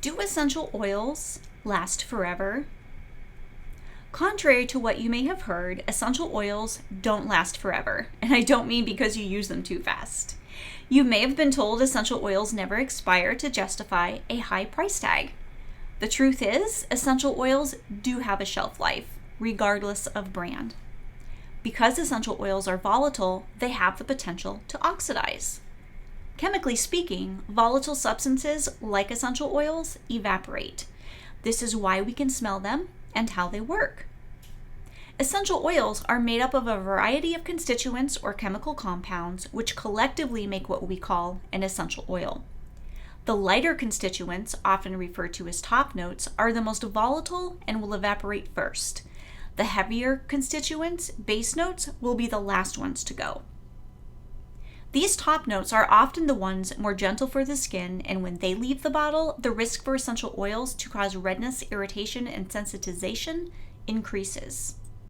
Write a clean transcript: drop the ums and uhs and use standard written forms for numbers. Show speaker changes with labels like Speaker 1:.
Speaker 1: Do essential oils last forever? Contrary to what you may have heard, essential oils don't last forever, and I don't mean because you use them too fast. You may have been told essential oils never expire to justify a high price tag. The truth is, essential oils do have a shelf life, regardless of brand. Because essential oils are volatile, they have the potential to oxidize. Chemically speaking, volatile substances like essential oils evaporate. This is why we can smell them and how they work. Essential oils are made up of a variety of constituents or chemical compounds which collectively make what we call an essential oil. The lighter constituents, often referred to as top notes, are the most volatile and will evaporate first. The heavier constituents, base notes, will be the last ones to go. These top notes are often the ones more gentle for the skin, and when they leave the bottle, the risk for essential oils to cause redness, irritation, and sensitization increases.